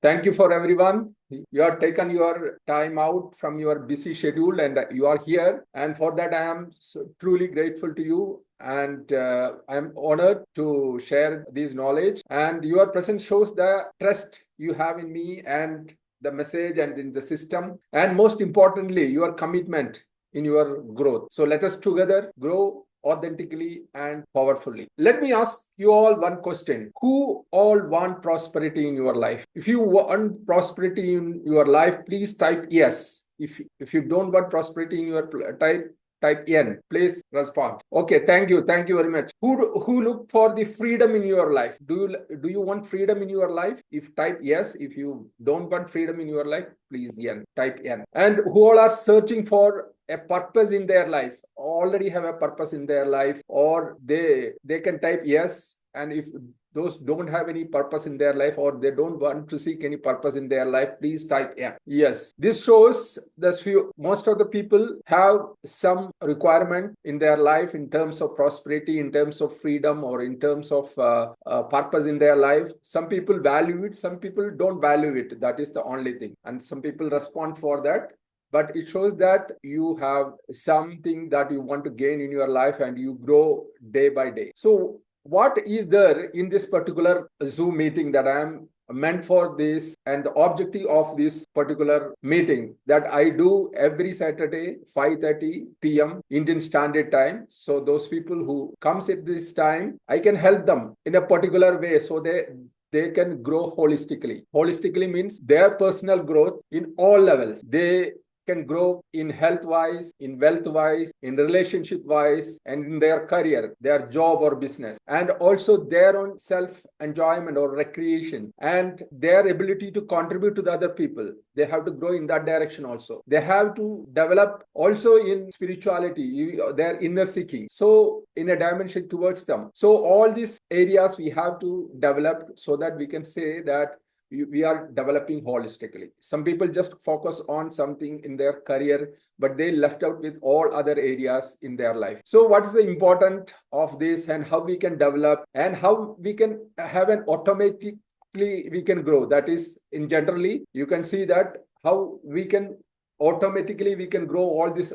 Thank you for everyone. You have taken your time out from your busy schedule and you are here. And for that, I am truly grateful to you. And I'm honored to share this knowledge. And your presence shows the trust you have in me and the message and in the system. And most importantly, your commitment in your growth. So let us together grow authentically and powerfully. Let me ask you all one question. Who all want prosperity in your life? If you want prosperity in your life, please type yes. If you don't want prosperity in your type N. Please respond. Okay, thank you. Thank you very much. Who look for the freedom in your life? Do you want freedom in your life? If type yes. If you don't want freedom in your life, please N. Type N. And who all are searching for a purpose in their life, already have a purpose in their life, or they can type yes. And if those don't have any purpose in their life or they don't want to seek any purpose in their life, please type yes. This shows that most of the people have some requirement in their life in terms of prosperity, in terms of freedom, or in terms of purpose in their life. Some people value it, some people don't value it. That is the only thing. And some people respond for that. But it shows that you have something that you want to gain in your life and you grow day by day. So what is there in this particular Zoom meeting that I am meant for this, and the objective of this particular meeting that I do every Saturday 5:30 p.m. Indian Standard Time. So those people who comes at this time, I can help them in a particular way so they can grow holistically. Holistically means their personal growth in all levels. They can grow in health wise, in wealth wise, in relationship wise, and in their career, their job or business, and also their own self enjoyment or recreation, and their ability to contribute to the other people. They have to grow in that direction also. They have to develop also in spirituality, their inner seeking. So in a dimension towards them. So all these areas we have to develop so that we can say that we are developing holistically. Some people just focus on something in their career, but they left out with all other areas in their life. So what is the important of this, and how we can develop, and how we can have an automatically we can grow? That is, in generally, you can see that how we can automatically we can grow all this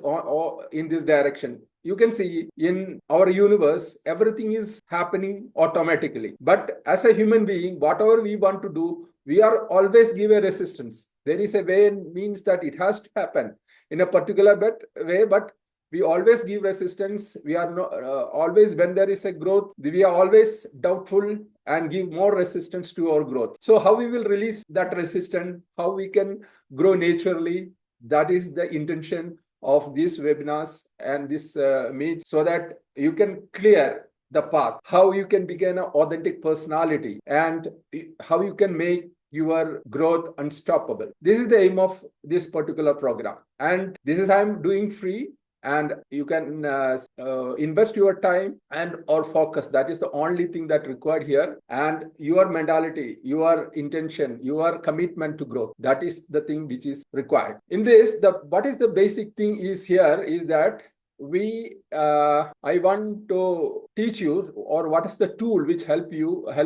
in this direction. You can see in our universe, everything is happening automatically. But as a human being, whatever we want to do, we are always give a resistance. There is a way, means that it has to happen in a particular way, but we always give resistance. We are not always, when there is a growth, we are always doubtful and give more resistance to our growth. So how we will release that resistance, how we can grow naturally, that is the intention of these webinars and this meet, so that you can clear the path, how you can become an authentic personality, and how you can make your growth unstoppable. This is the aim of this particular program, and this is I'm doing free, and you can invest your time and or focus. That is the only thing that required here, and your mentality, your intention, your commitment to growth, that is the thing which is required in this. What is the basic thing is here is that I want to teach you, or what is the tool which help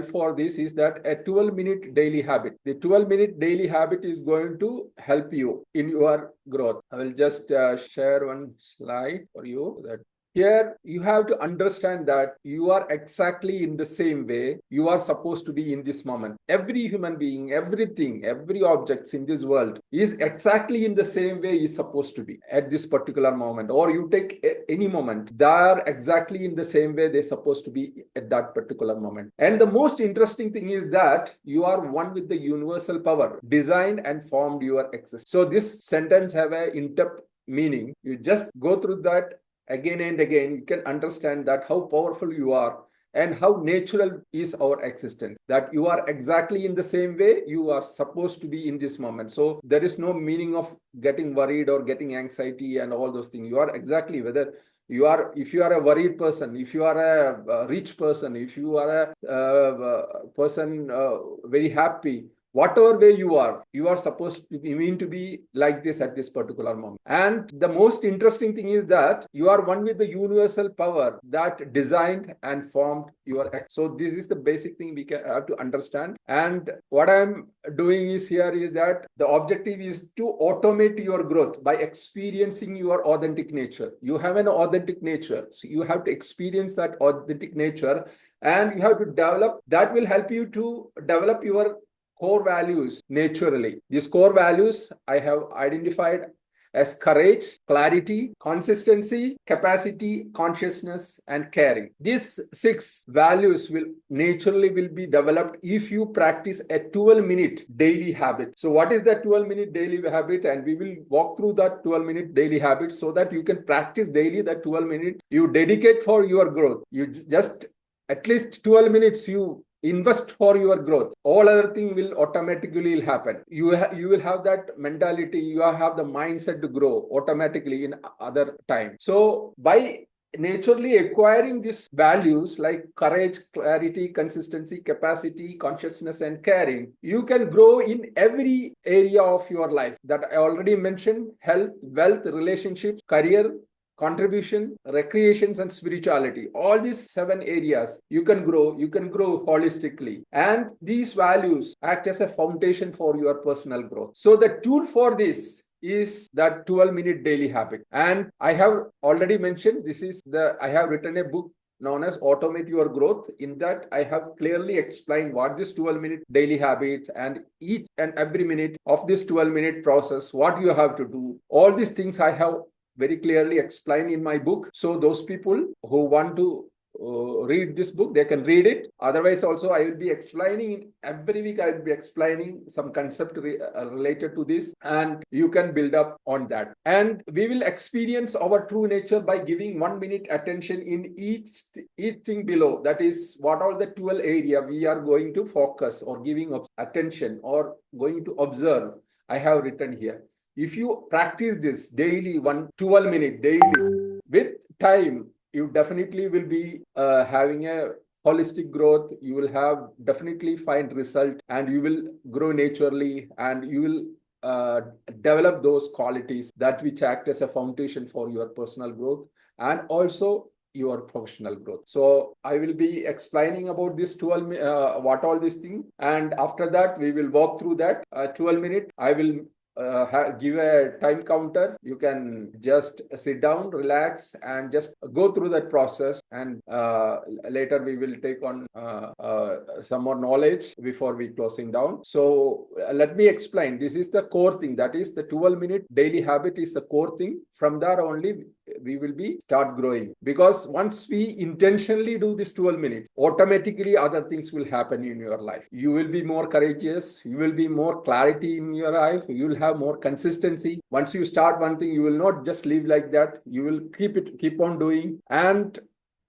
for this, is that a 12-minute daily habit. The 12-minute daily habit is going to help you in your growth. I will just share one slide for you. That here you have to understand that you are exactly in the same way you are supposed to be in this moment. Every human being, everything, every objects in this world is exactly in the same way is supposed to be at this particular moment. Or you take any moment, they are exactly in the same way they're supposed to be at that particular moment. And the most interesting thing is that you are one with the universal power, designed and formed your existence. So this sentence have a in-depth meaning. You just go through that again and again, you can understand that how powerful you are and how natural is our existence, that you are exactly in the same way you are supposed to be in this moment. So there is no meaning of getting worried or getting anxiety and all those things. You are exactly, whether if you are a worried person, if you are a rich person, if you are a person very happy, whatever way you are supposed to be mean to be like this at this particular moment. And the most interesting thing is that you are one with the universal power that designed and formed your act. So this is the basic thing we have to understand. And what I'm doing is here is that the objective is to automate your growth by experiencing your authentic nature. You have an authentic nature, so you have to experience that authentic nature, and you have to develop that will help you to develop your core values naturally. These core values I have identified as courage, clarity, consistency, capacity, consciousness, and caring. These 6 values will naturally will be developed if you practice a 12-minute daily habit. So what is that 12-minute daily habit? And we will walk through that 12-minute daily habit so that you can practice daily that 12 minutes you dedicate for your growth. You just at least 12 minutes you invest for your growth. All other thing will automatically happen. You will have that mentality, you have the mindset to grow automatically in other time. So by naturally acquiring these values like courage, clarity, consistency, capacity, consciousness, and caring, you can grow in every area of your life that I already mentioned: health, wealth, relationships, career, contribution, recreations, and spirituality. All these 7 areas you can grow holistically. And these values act as a foundation for your personal growth. So the tool for this is that 12-minute daily habit. And I have already mentioned, I have written a book known as Automate Your Growth. In that, I have clearly explained what this 12-minute daily habit and each and every minute of this 12-minute process, what you have to do. All these things I have very clearly explained in my book. So those people who want to read this book, they can read it. Otherwise, also I will be explaining every week. I will be explaining some concept related to this, and you can build up on that. And we will experience our true nature by giving 1 minute attention in each thing below. That is what all the 12 area we are going to focus or giving attention or going to observe. I have written here. If you practice this daily, 12 minute daily, with time, you definitely will be having a holistic growth. You will have definitely find result, and you will grow naturally, and you will develop those qualities that which act as a foundation for your personal growth and also your professional growth. So I will be explaining about this 12 what all these things, and after that we will walk through that 12 minute. I will give a time counter. You can just sit down, relax, and just go through that process. And later we will take on some more knowledge before we closing down. So let me explain. This is the core thing. That is the 12-minute daily habit is the core thing. From there only we will be start growing, because once we intentionally do this 12 minutes, automatically other things will happen in your life. You will be more courageous, you will be more clarity in your life, you will have more consistency. Once you start one thing, you will not just live like that. You will keep on doing, and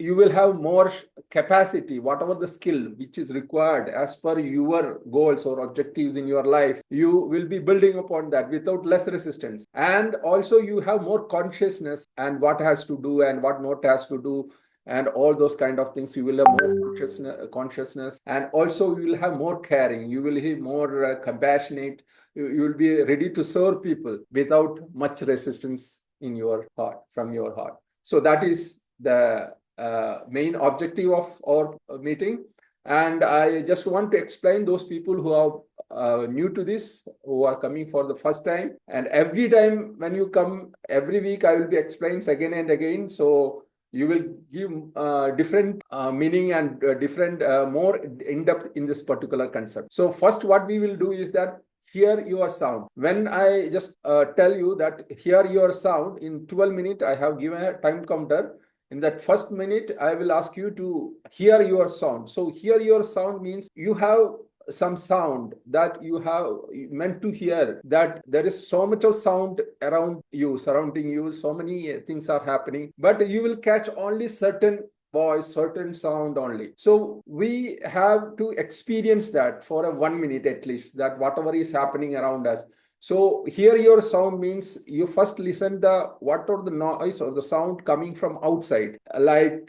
you will have more capacity, whatever the skill which is required as per your goals or objectives in your life. You will be building upon that without less resistance. And also you have more consciousness and what has to do and what not has to do, and all those kind of things. You will have more consciousness, and also you will have more caring. You will be more compassionate. You will be ready to serve people without much resistance in your heart, from your heart. So that is the main objective of our meeting. And I just want to explain those people who are new to this, who are coming for the first time. And every time when you come, every week I will be explaining again and again. So you will give different meaning and different more in-depth in this particular concept. So first what we will do is that hear your sound. When I just tell you that hear your sound in 12 minutes, I have given a time counter. In that first minute, I will ask you to hear your sound. So hear your sound means you have some sound that you have meant to hear, that there is so much of sound around you, surrounding you, so many things are happening, but you will catch only certain voice, certain sound only. So we have to experience that for a 1 minute at least, that whatever is happening around us, So here your sound means you first listen the what are the noise or the sound coming from outside, like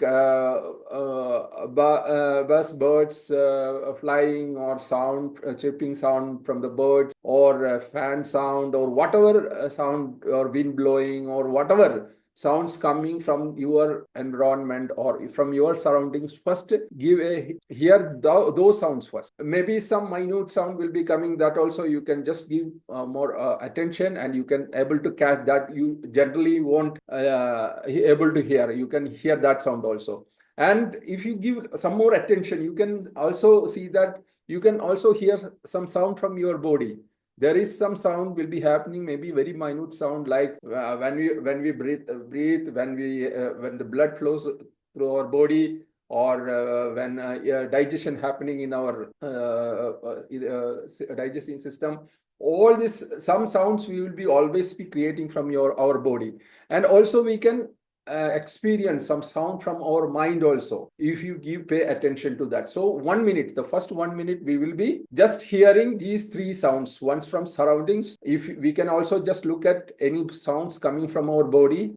bus birds flying, or sound chirping sound from the birds, or fan sound, or whatever sound, or wind blowing, or whatever sounds coming from your environment or from your surroundings. First give a hear those sounds first. Maybe some minute sound will be coming, that also you can just give more attention, and you can able to catch that you generally won't able to hear. You can hear that sound also. And if you give some more attention, you can also see that you can also hear some sound from your body. There is some sound will be happening, maybe very minute sound, like when we breathe, when the blood flows through our body, or when digestion happening in our digesting system. All this, some sounds we will be always be creating from our body. And also we can experience some sound from our mind also, if you pay attention to that. So 1 minute, the first 1 minute, we will be just hearing these three sounds. Once from surroundings, if we can also just look at any sounds coming from our body,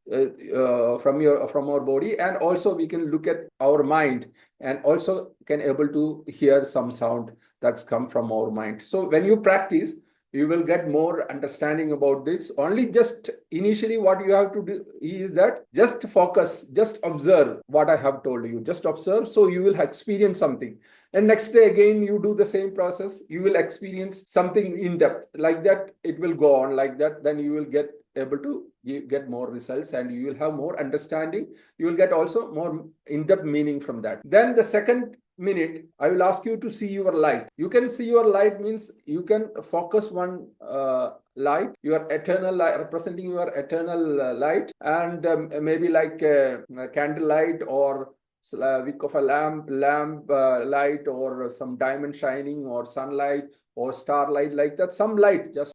from our body, and also we can look at our mind, and also can able to hear some sound that's come from our mind. So when you practice, you will get more understanding about this. Only just initially what you have to do is that just focus, just observe what I have told you, just observe. So you will experience something, and next day again you do the same process, you will experience something in depth. Like that it will go on like that. Then you will get able to get more results, and you will have more understanding. You will get also more in-depth meaning from that. Then the second minute, I will ask you to see your light. You can see your light means you can focus one light, your eternal light, representing your eternal light, and maybe like a candle light, or wick of a lamp light, or some diamond shining, or sunlight, or starlight, like that. Some light, just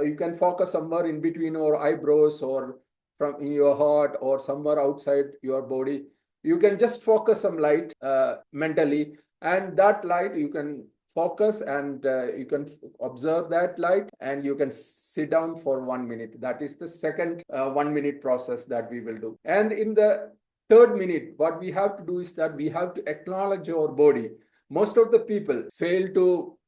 you can focus somewhere in between your eyebrows, or from in your heart, or somewhere outside your body. You can just focus some light mentally, and that light you can focus, and you can observe that light, and you can sit down for 1 minute. That is the second 1 minute process that we will do. And in the third minute, what we have to do is that we have to acknowledge our body. Most of the people fail to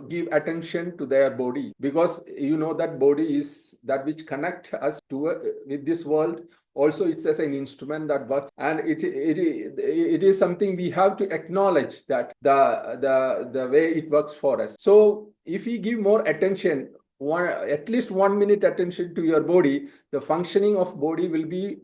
give attention to their body, because that body is that which connect us to with this world. Also, it's as an instrument that works, and it is something we have to acknowledge, that the way it works for us. So if we give more attention, at least 1 minute attention to your body, the functioning of body will be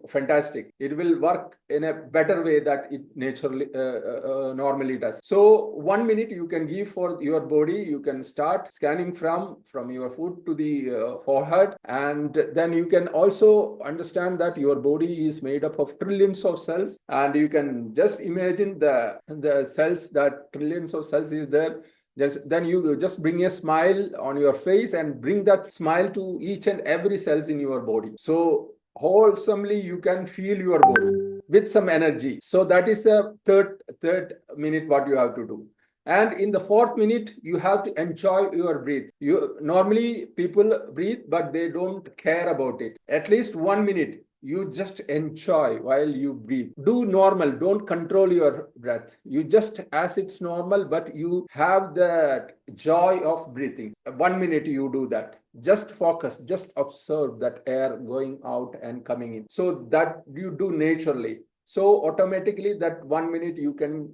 fantastic. It will work in a better way that it naturally normally does. So 1 minute you can give for your body. You can start scanning from your foot to the forehead, and then you can also understand that your body is made up of trillions of cells, and you can just imagine the cells, that trillions of cells is there. Then you just bring a smile on your face, and bring that smile to each and every cells in your body. So wholesomely you can feel your body with some energy. So that is the third minute what you have to do. And in the fourth minute, you have to enjoy your breath. Normally people breathe, but they don't care about it. At least 1 minute, you just enjoy while you breathe. Do normal, don't control your breath. You just, as it's normal, but you have that joy of breathing. 1 minute you do that. Just focus, just observe that air going out and coming in. So that you do naturally. So automatically that 1 minute you can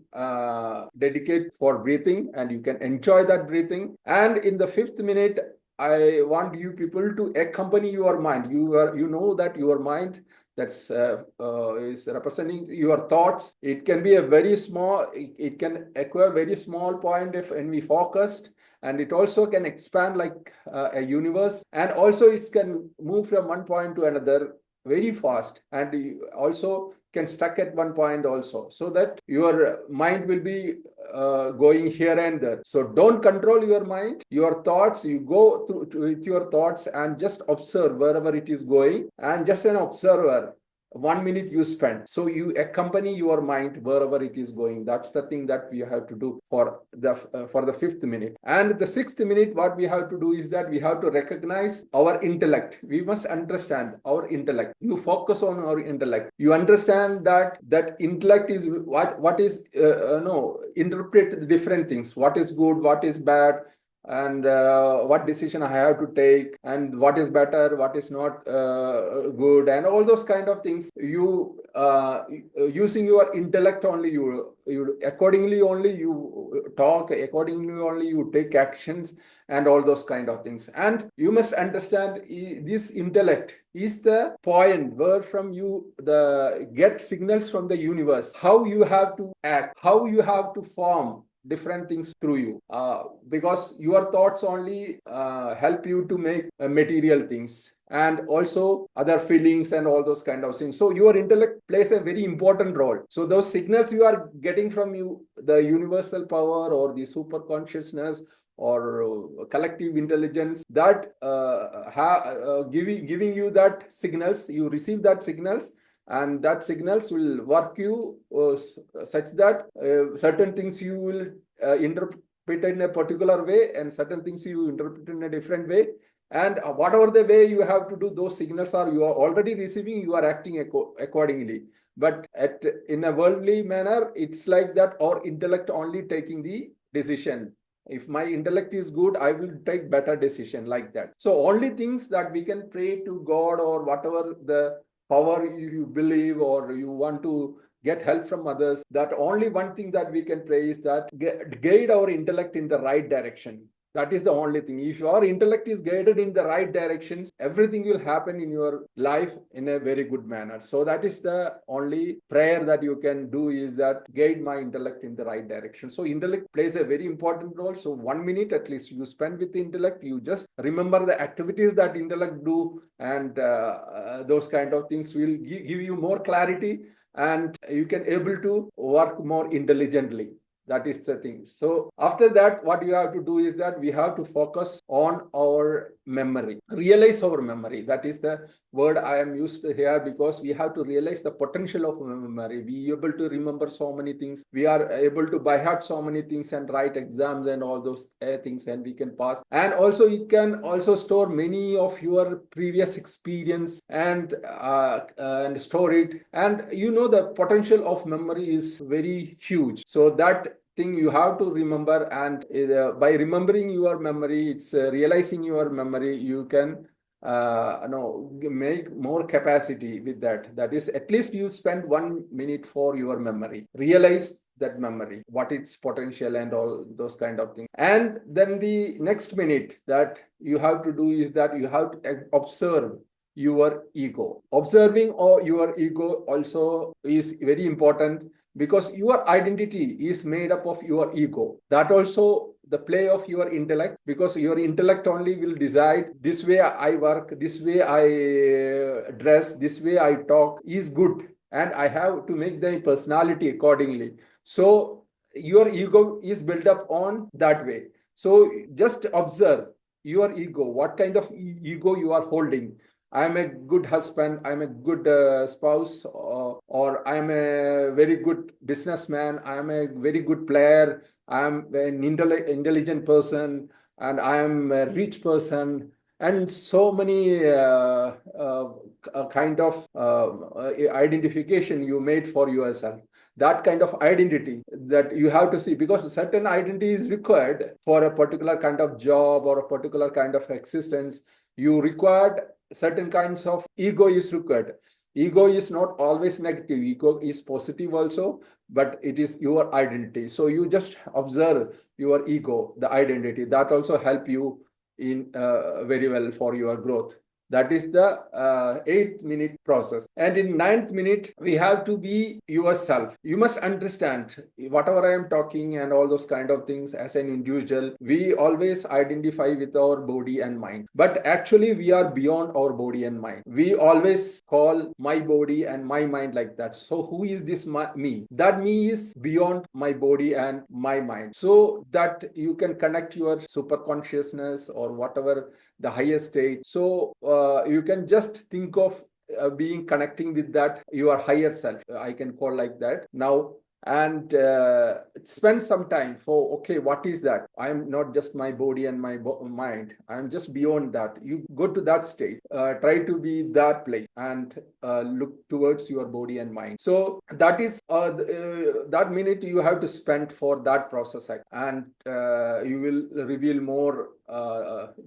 dedicate for breathing, and you can enjoy that breathing. And in the fifth minute, I want you people to accompany your mind. You know that your mind that's is representing your thoughts. It can be a very small. It can acquire very small point if when we focused, and it also can expand like a universe. And also it can move from one point to another very fast, and you also can stuck at one point also, so that your mind will be going here and there. So don't control your mind, your thoughts. You go with your thoughts, and just observe wherever it is going, and just an observer. 1 minute you spend. So you accompany your mind wherever it is going. That's the thing that we have to do for the fifth minute. And the sixth minute, what we have to do is that we have to recognize our intellect. We must understand our intellect. You focus on our intellect. You understand that intellect is what is no interpret the different things. What is good, what is bad, and what decision I have to take, and what is better, what is not good, and all those kind of things. You using your intellect only, you accordingly only you talk, accordingly only you take actions, and all those kind of things. And you must understand this intellect is the point where from you the get signals from the universe, how you have to act, how you have to form different things through you, because your thoughts only help you to make material things, and also other feelings and all those kind of things. So your intellect plays a very important role. So those signals you are getting from you, the universal power or the super consciousness or collective intelligence, that giving you that signals, you receive that signals, and that signals will work you such that certain things you will interpret in a particular way, and certain things you interpret in a different way. And whatever the way you have to do, those signals are you are already receiving, you are acting accordingly. But in a worldly manner, it's like that our intellect only taking the decision. If my intellect is good, I will take better decision, like that. So only things that we can pray to God, or whatever the power you believe, or you want to get help from others, that only one thing that we can pray is that guide our intellect in the right direction. That is the only thing. If your intellect is guided in the right directions, everything will happen in your life in a very good manner. So that is the only prayer that you can do, is that guide my intellect in the right direction. So intellect plays a very important role. So 1 minute at least you spend with the intellect, you just remember the activities that intellect do, and those kind of things will give you more clarity, and you can able to work more intelligently. That is the thing. So after that, what you have to do is that we have to focus on our memory, realize our memory. That is the word I am used to here, because we have to realize the potential of memory. We are able to remember so many things. We are able to by heart so many things, and write exams and all those things, and we can pass. And also it can also store many of your previous experience, and store it. And you know the potential of memory is very huge. So that thing you have to remember, and by remembering your memory, it's realizing your memory, you can make more capacity with that. That is, at least you spend 1 minute for your memory, realize that memory, what its potential, and all those kind of things. And then the next minute that you have to do is that you have to observe your ego. Observing your ego also is very important, because your identity is made up of your ego. That also the play of your intellect, because your intellect only will decide, this way I work, this way I dress, this way I talk is good, and I have to make the personality accordingly. So your ego is built up on that way. So just observe your ego, what kind of ego you are holding. I'm a good husband, I'm a good spouse, or I'm a very good businessman, I'm a very good player, I'm an intelligent person, and I'm a rich person, and so many kind of identification you made for yourself. That kind of identity that you have to see, because certain identity is required for a particular kind of job or a particular kind of existence. You required certain kinds of ego is required. Ego is not always negative, ego is positive also, but it is your identity. So you just observe your ego, the identity, that also help you in very well for your growth. That is the 8th minute process. And in 9th minute, we have to be yourself. You must understand whatever I am talking and all those kind of things. As an individual, we always identify with our body and mind. But actually, we are beyond our body and mind. We always call my body and my mind like that. So who is this me? That me is beyond my body and my mind. So that you can connect your super consciousness or whatever the highest state. So you can just think of being connecting with that your higher self, I can call like that now. And spend some time for, okay, what is that? I'm not just my body and my mind, I'm just beyond that. You go to that state, try to be that place, and look towards your body and mind. So that is that minute you have to spend for that process, and you will reveal more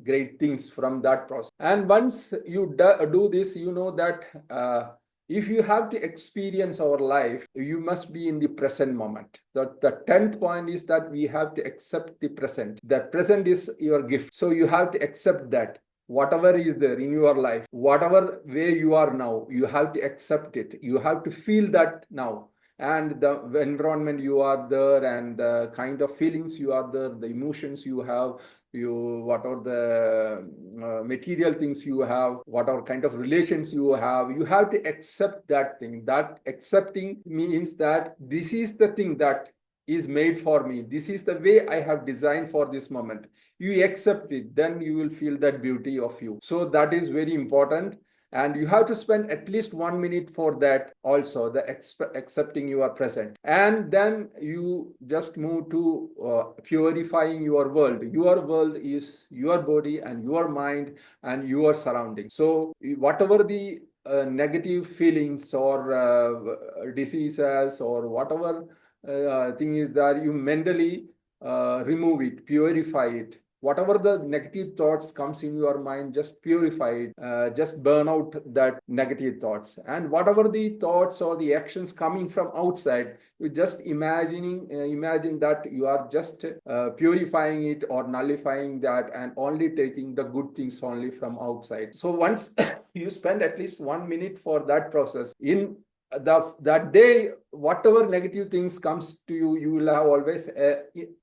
great things from that process. And once you do this, you know that if you have to experience our life, you must be in the present moment. The 10th point is that we have to accept the present. The present is your gift. So you have to accept that. Whatever is there in your life, whatever way you are now, you have to accept it. You have to feel that now. And the environment you are there, and the kind of feelings you are there, the emotions you have, what are the material things you have, what are kind of relations you have to accept that thing. That accepting means that this is the thing that is made for me, this is the way I have designed for this moment. You accept it, then you will feel that beauty of you. So that is very important, and you have to spend at least 1 minute for that also, the accepting you are present. And then you just move to purifying your world. Your world is your body and your mind and your surroundings. So whatever the negative feelings or diseases or whatever thing is that, you mentally remove it, purify it. Whatever the negative thoughts comes in your mind, just purify it, just burn out that negative thoughts. And whatever the thoughts or the actions coming from outside, you just imagine that you are just purifying it or nullifying that, and only taking the good things only from outside. So once you spend at least 1 minute for that process, in that day, whatever negative things comes to you, you will have always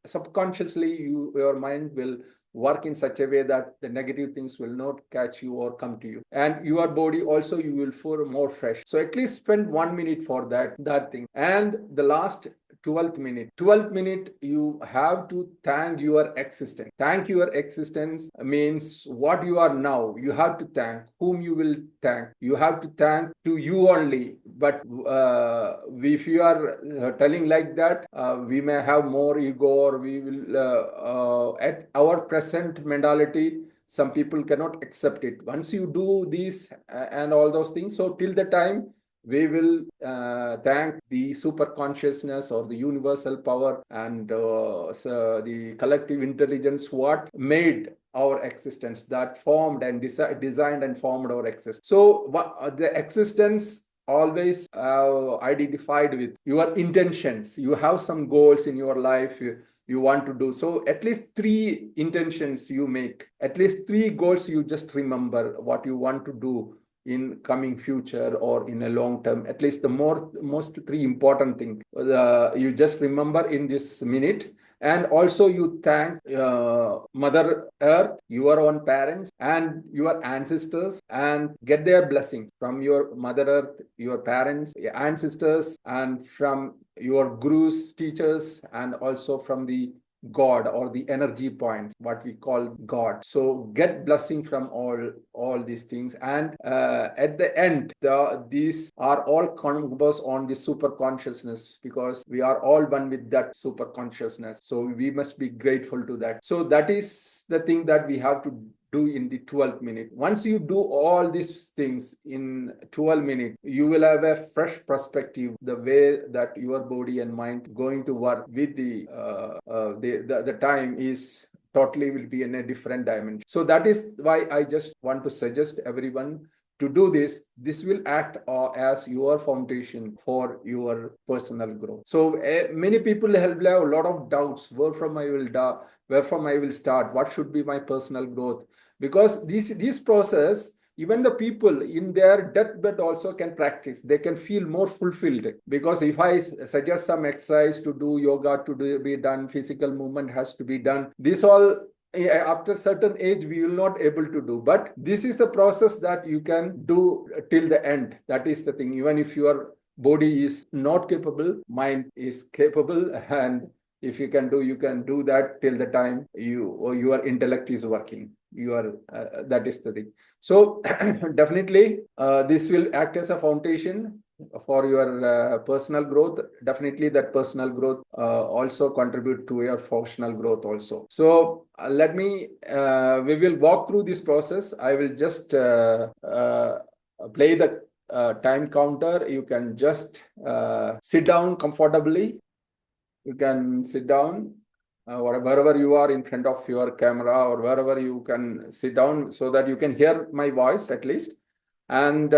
subconsciously, your mind will work in such a way that the negative things will not catch you or come to you. And your body also, you will feel more fresh. So at least spend 1 minute for that thing. And the last 12th minute, you have to thank your existence. Thank your existence means what you are now. You have to thank whom you will thank. You have to thank to you only. But if you are telling like that, we may have more ego, or we will at our present mentality, some people cannot accept it. Once you do this and all those things, so till the time we will thank the super consciousness or the universal power, and so the collective intelligence what made our existence, that formed and designed and formed our existence. So the existence always identified with your intentions. You have some goals in your life you want to do. So at least 3 intentions you make, at least 3 goals you just remember what you want to do in coming future or in a long term. At least the most 3 important thing you just remember in this minute. And also you thank Mother Earth, your own parents and your ancestors, and get their blessings from your Mother Earth, your parents, your ancestors, and from your gurus, teachers, and also from the God or the energy points, what we call God. So get blessing from all these things. And at the end, these are all converse on the super consciousness, because we are all one with that super consciousness. So we must be grateful to that. So that is the thing that we have to do in the 12th minute. Once you do all these things in 12 minutes, you will have a fresh perspective, the way that your body and mind going to work with the time is totally will be in a different dimension. So that is why I just want to suggest everyone to do this. This will act as your foundation for your personal growth. So many people have a lot of doubts. Where from I will start? What should be my personal growth? Because this process, even the people in their deathbed also can practice. They can feel more fulfilled, because if I suggest some exercise to do, yoga to be done, physical movement has to be done, this all after certain age we will not able to do. But this is the process that you can do till the end. That is the thing. Even if your body is not capable, mind is capable, and if you can do that till the time your intellect is working. that is the thing. So definitely this will act as a foundation for your personal growth. Definitely that personal growth also contribute to your functional growth also. So let me we will walk through this process. I will just play the time counter. You can just sit down comfortably. You can sit down wherever you are in front of your camera, or wherever you can sit down, so that you can hear my voice at least. And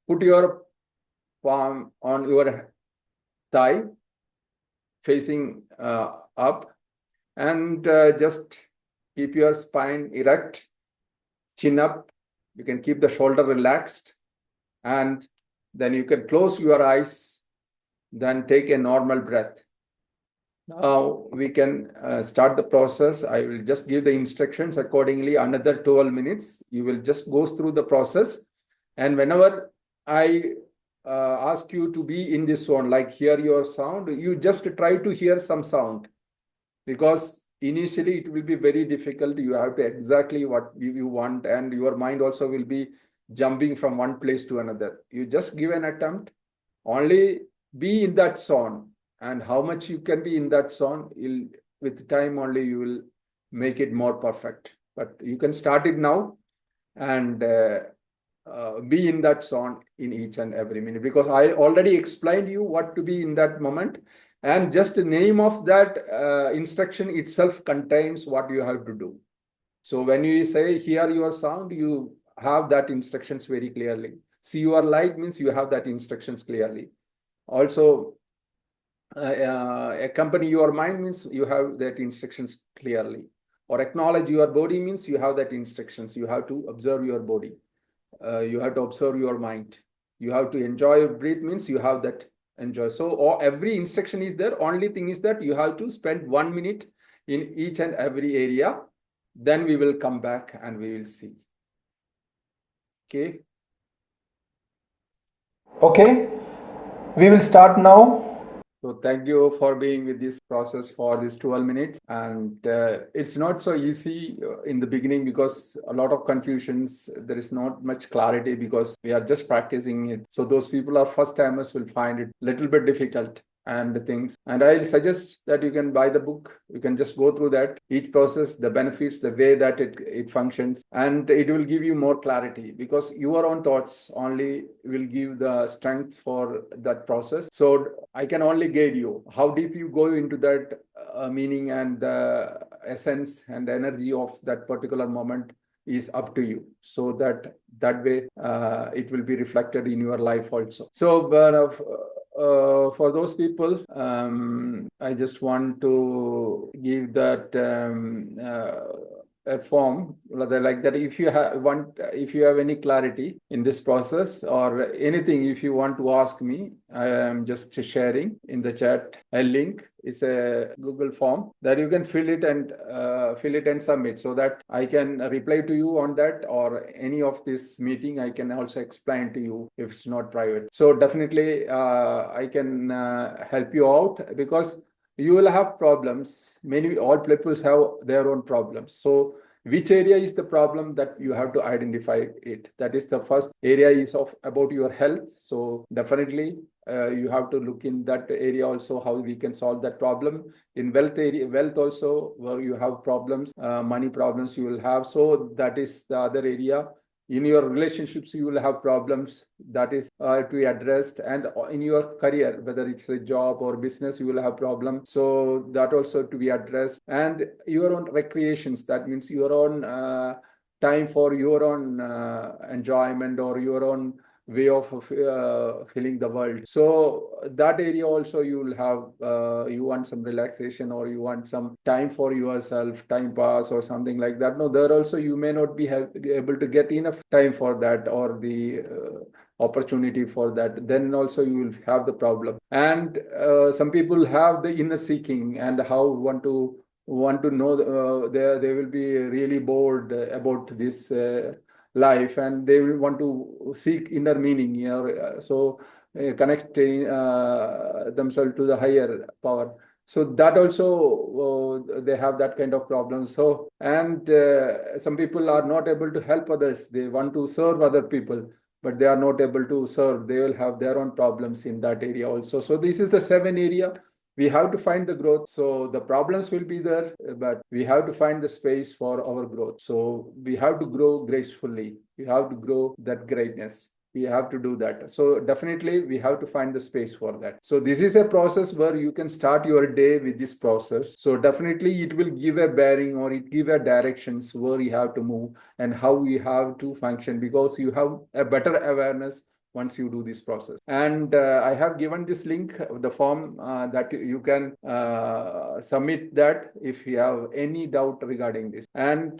put your palm on your thigh facing up, and just keep your spine erect, chin up. You can keep the shoulder relaxed, and then you can close your eyes, then take a normal breath. Now we can start the process. I will just give the instructions accordingly. Another 12 minutes, you will just go through the process. And whenever I ask you to be in this zone, like hear your sound, you just try to hear some sound, because initially it will be very difficult. You have to exactly what you want, and your mind also will be jumping from one place to another. You just give an attempt, only be in that zone, and how much you can be in that zone, with time only you will make it more perfect. But you can start it now, and be in that zone in each and every minute, because I already explained you what to be in that moment, and just the name of that instruction itself contains what you have to do. So when you say hear your sound, you have that instructions very clearly. See your light means you have that instructions clearly. Also, accompany your mind means you have that instructions clearly. Or acknowledge your body means you have that instructions. You have to observe your body. You have to observe your mind. You have to enjoy your breath means you have that enjoy. So every instruction is there. Only thing is that you have to spend 1 minute in each and every area. Then we will come back and we will see. Okay. Okay. We will start now. So thank you for being with this process for these 12 minutes. And it's not so easy in the beginning, because a lot of confusions, there is not much clarity, because we are just practicing it. So those people are first timers will find it a little bit difficult and things. And I'll suggest that you can buy the book. You can just go through that, each process, the benefits, the way that it functions, and it will give you more clarity, because your own thoughts only will give the strength for that process. So I can only guide you. How deep you go into that meaning and the essence and energy of that particular moment is up to you. So that way it will be reflected in your life also. So for those people, I just want to give that a form like that. If you have any clarity in this process or anything, if you want to ask me, I am just sharing in the chat a link. It's a Google form that you can fill it and submit, so that I can reply to you on that, or any of this meeting I can also explain to you if it's not private. So definitely I can help you out, because you will have problems. All people have their own problems. So which area is the problem, that you have to identify it. That is the first area is about your health. So definitely you have to look in that area also, how we can solve that problem. In wealth also, where you have problems, money problems you will have. So that is the other area. In your relationships, you will have problems, that is to be addressed. And in your career, whether it's a job or business, you will have problems. So that also to be addressed. And your own recreations, that means your own time for your own enjoyment, or your own way of feeling the world. So that area also you will have, you want some relaxation, or you want some time for yourself, time pass or something like that. No, there also you may not be able to get enough time for that, or the opportunity for that. Then also you will have the problem. And some people have the inner seeking, and how want to know, they will be really bored about this life, and they will want to seek inner meaning, so connect themselves to the higher power. So that also they have that kind of problem. So, and some people are not able to help others. They want to serve other people, but they are not able to serve. They will have their own problems in that area also. So this is the 7 area. We have to find the growth. So the problems will be there, but we have to find the space for our growth. So we have to grow gracefully. We have to grow that greatness. We have to do that. So definitely we have to find the space for that. So this is a process where you can start your day with this process. So definitely it will give a bearing, or it give a directions where you have to move and how you have to function, because you have a better awareness once you do this process. And I have given this link, the form that you can submit that if you have any doubt regarding this. And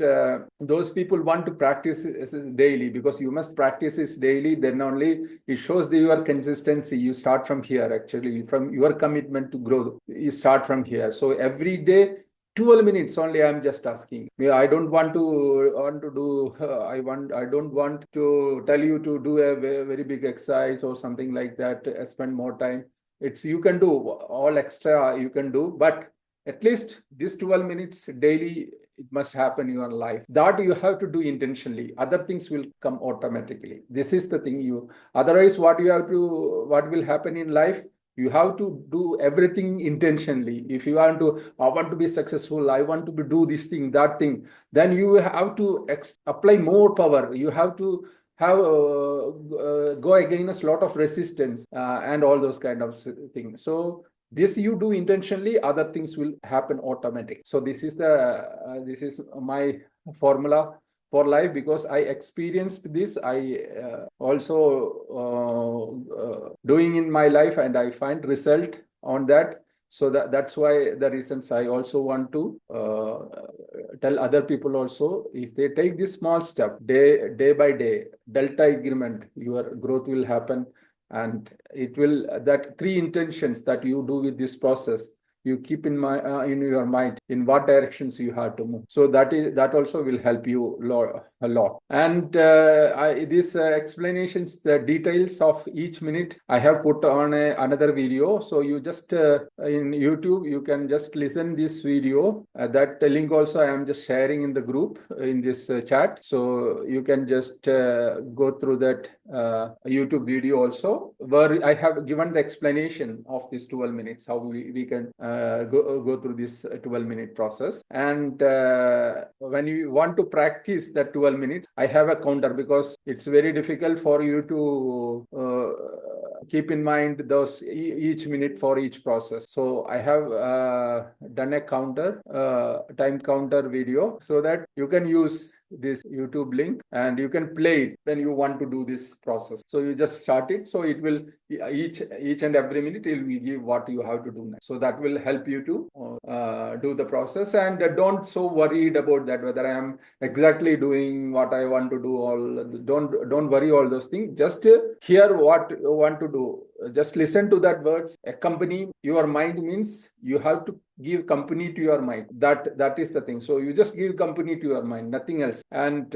those people want to practice daily, because you must practice this daily. Then only it shows your consistency. You start from here, actually, from your commitment to grow. You start from here. So every day, 12 minutes only, I'm just asking. I don't want to do I don't want to tell you to do a very big exercise or something like that, spend more time. It's, you can do all extra, you can do, but at least this 12 minutes daily, it must happen in your life. That you have to do intentionally. Other things will come automatically. This is the thing. You, otherwise what what will happen in life, you have to do everything intentionally. If you want to, I want to be successful, I want to do this thing, that thing, then you have to apply more power. You have to have go against a lot of resistance and all those kind of things. So this you do intentionally, other things will happen automatic. So this is this is my formula for life, because I experienced this. I also doing in my life, and I find result on that. So that's why the reasons I also want to tell other people also, if they take this small step, day by day, delta agreement, your growth will happen. And it will, that 3 intentions that you do with this process, you keep in your mind in what directions you have to move. So that also will help you a lot. And these explanations, the details of each minute, I have put on another video. So you just in YouTube, you can just listen this video. That link also I am just sharing in the group in this chat. So you can just go through that YouTube video also, where I have given the explanation of this 12 minutes, how we can go through this 12-minute process. And when you want to practice that 12 minutes, I have a counter, because it's very difficult for you to keep in mind those each minute for each process. So I have done a counter, time counter video, so that you can use this YouTube link and you can play it when you want to do this process. So you just start it. So it will, each and every minute it will give what you have to do next. So that will help you to do the process. And don't so worried about that, whether I am exactly doing what I want to do. Don't worry all those things. Just hear what you want to do. Just listen to that words. Accompany your mind means you have to give company to your mind. That is the thing. So you just give company to your mind, nothing else. And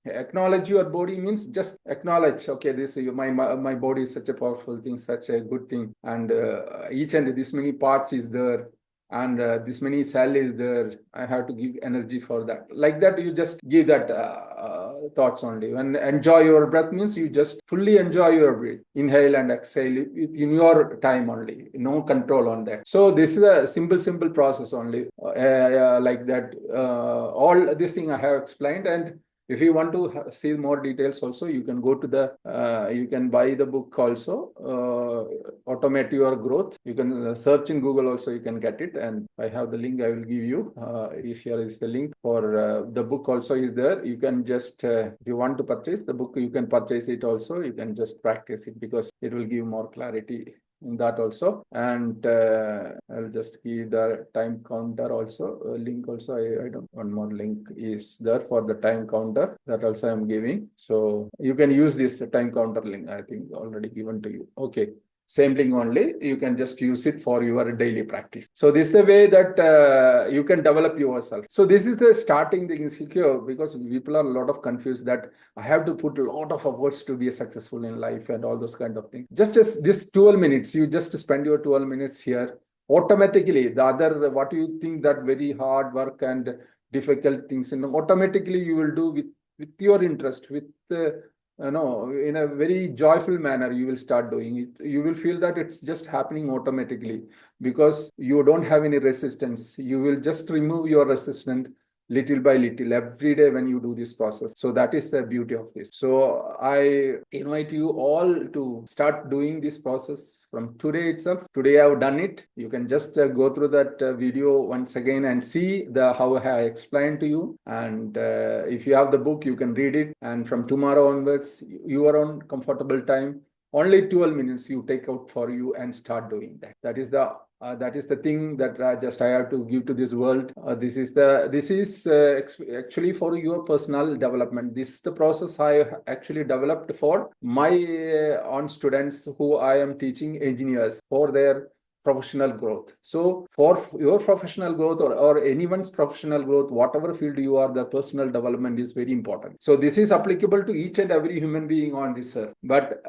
acknowledge your body means just acknowledge, okay, this my body is such a powerful thing, such a good thing, and each and this many parts is there, and this many cell is there. I have to give energy for that. Like that, you just give that thoughts only. When enjoy your breath means you just fully enjoy your breath. Inhale and exhale in your time only. No control on that. So this is a simple process only. Like that. All this thing I have explained. And if you want to see more details also, you can go to you can buy the book also, Automate Your Growth. You can search in Google also, you can get it. And I have the link, I will give you. Here is the link for the book also is there. You can just, if you want to purchase the book, you can purchase it also. You can just practice it, because it will give more clarity in that also. And I'll just give the time counter also, link also. I don't, one more link is there for the time counter, that also I'm giving. So you can use this time counter link, I think already given to you. Okay, same link only, you can just use it for your daily practice. So this is the way that you can develop yourself. So this is the starting thing insecure, because people are a lot of confused that I have to put a lot of efforts to be successful in life and all those kind of things. Just as this 12 minutes, you just spend your 12 minutes here automatically the other, what you think that very hard work and difficult things, automatically you will do with your interest, with in a very joyful manner, you will start doing it. You will feel that it's just happening automatically because you don't have any resistance. You will just remove your resistance little by little every day when you do this process. So that is the beauty of this. So I invite you all to start doing this process from today itself. Today I've done it. You can just go through that video once again and see how I explained to you. And if you have the book, you can read it. And from tomorrow onwards, your own comfortable time, only 12 minutes you take out for you and start doing that. That is the thing that I have to give to this world. This is actually for your personal development. This is the process I actually developed for my own students who I am teaching engineers for their professional growth. So for your professional growth or anyone's professional growth, whatever field you are, the personal development is very important. So this is applicable to each and every human being on this earth. But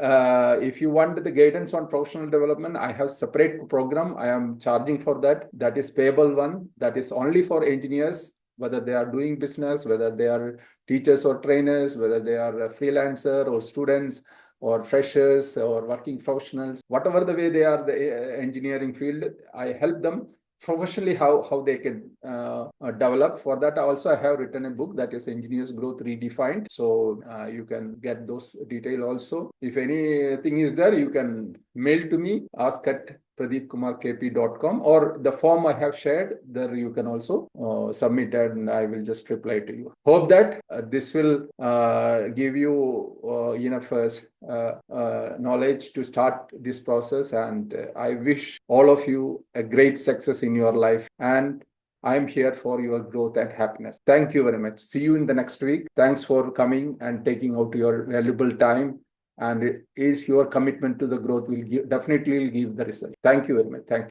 if you want the guidance on professional development, I have separate program. I am charging for that. That is payable one. That is only for engineers, whether they are doing business, whether they are teachers or trainers, whether they are a freelancer or students, or freshers or working professionals, whatever the way they are, the engineering field, I help them professionally how they can develop. For that also I have written a book, that is Engineers Growth Redefined. So you can get those detail also. If anything is there, you can mail to me, ask@pradeepkumarkp.com, or the form I have shared there, you can also submit and I will just reply to you. Hope that this will give you enough knowledge to start this process, and I wish all of you a great success in your life, and I'm here for your growth and happiness. Thank you very much. See you in the next week. Thanks for coming and taking out your valuable time, and it is your commitment to the growth will definitely give the result. Thank you very much. Thank you.